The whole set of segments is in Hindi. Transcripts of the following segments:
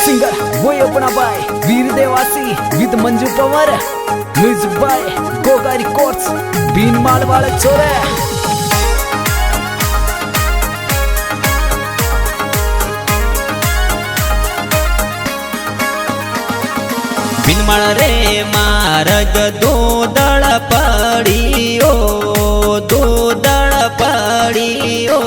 सिंगर वो अपना by Veer Dewasi with Manju Pawar, music by Goga records, Binmal वाले छोरे। बीनमाल रे मार्ग दो दड़ पड़ियो, दो दड़ पड़ियो,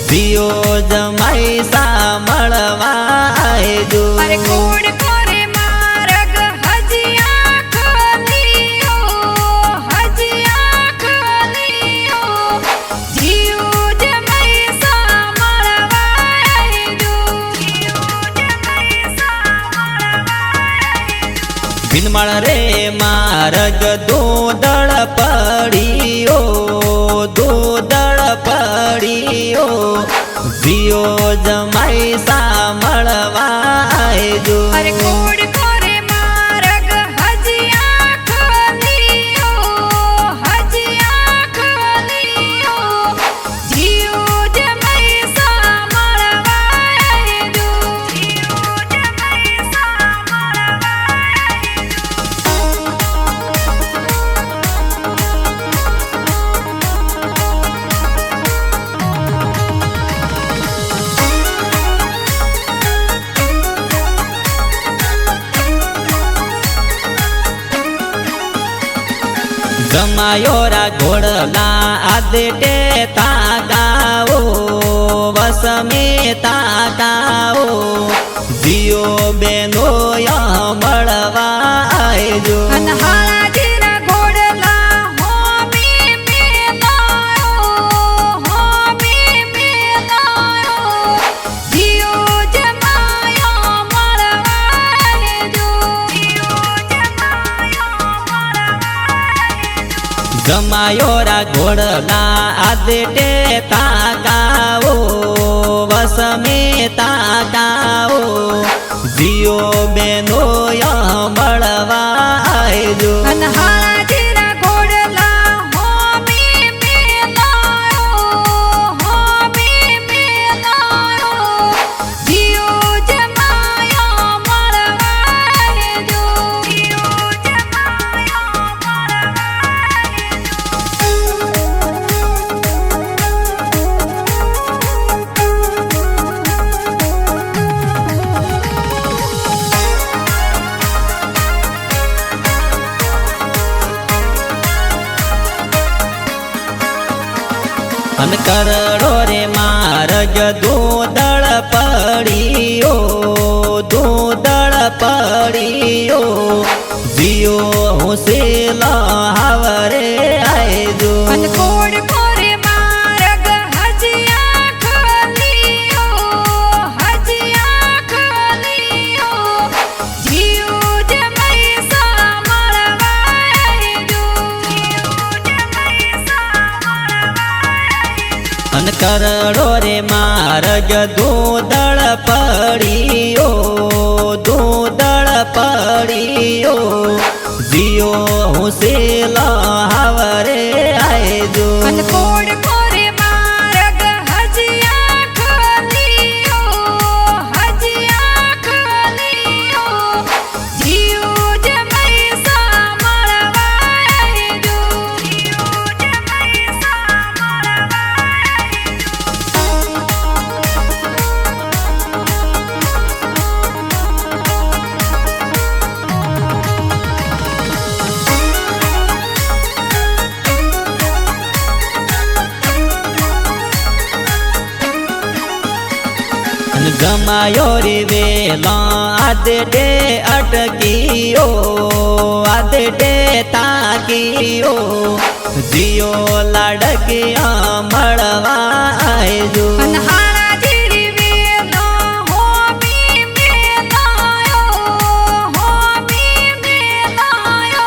दियो जमाई सा मळवाए जो। अरे कोड कोरे मार्ग हजिया खोलियो, हजिया खोलियो, जियो जमाई सा मळवाए जो, जियो जमाई सा मळवाए जो। बीनमाल रे मार्ग दो दड़ पड़ियो, दो दड़ पड़ियो, दियो जमाई सा मळवाए जो। अरे कोड कोरे मार्ग हजिया खोलियो, हजिया खोलियो, जियो जमाई सा मळवाए जो, जियो जमाई सा मळवाए जो। जमायोरा घोड़ला आदेटे ताकाओ, वसमे ताकाओ, दियो बेनो या मळवाए जो। अनहाळा जीरा घोडला होमी मेलायो, होमी मेलायो, जियो जमायो मळवाए जो, जियो जमायो मळवाए जो। जमायोरा घोड़ला आदेटे ताकाओ, वसमे ताकाओ, दियो बेनो या मळवाए जो। अनहाळा जीरा घोडला होमी मेलायो, होमी मेलायो, जियो जमायो मळवाए जो, जियो जमायो मळवाए अन करड़ो रे मार्ग दो दड़ पड़ियो, दो दड़ पड़ियो, दियो हुसेला हावरे आए जो। अन कोड कोरे मार्ग हजिया खोलियो, हजिया खोलियो, जियो जमाई सा मळवाए जो, जियो जमाई सा मळवाए जो। अन करड़ो रे मार्ग दो दड़ पड़ियो, दो दड़ पड़ियो, दियो हुसेला हावरे आए जो। अन कोड कोरे मार्ग हजिया खोलियो, हजिया खोलियो, जियो जमाई सा मळवाए जो, जियो जमाई सा मळवाए जो। गमायो रे वेला आदेटे अटकियो, आदेटे ताकियो, दियो लाडकिया मळवाए जो। अनहाळा जीरी वेला होमी मेलायो, होमी मेलायो,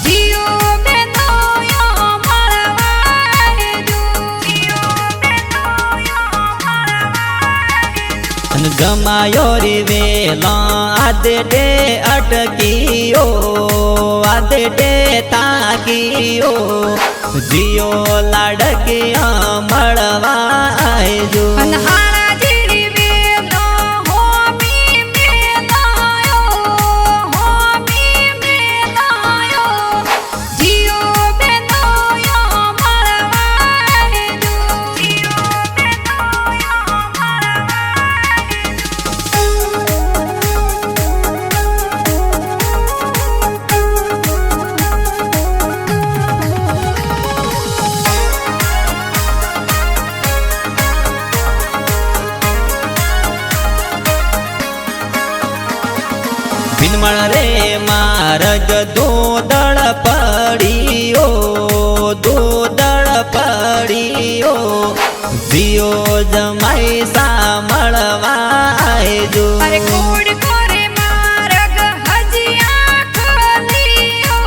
जियो बेनोयो मळवाए जो, जियो बेनोयो मळवाए जो। गमायो रे वेला आदेटे अटकियो, आदेटे ताकियो, दियो लाडकिया मळवाए जो। अनहाळा जीरी वेला होमी બિનમળ રે મારગ દોદળ પડીઓ દોદળ પડીઓ જીઓ જમાઈ સાંભળવા આવજો અરે કોડ કોરે મારગ હજી આંખ લીયો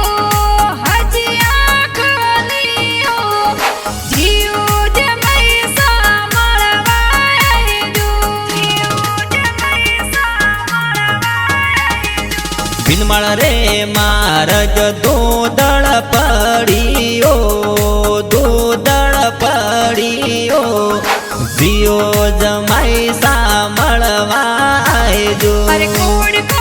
જીવ જમાઈ સાંભળવા આવજો બિનમળ રે મારગ દોદળ પડીઓ દોદળ પડીઓ જીઓ જમાઈ સાંભળવા આવજો અરે કોડ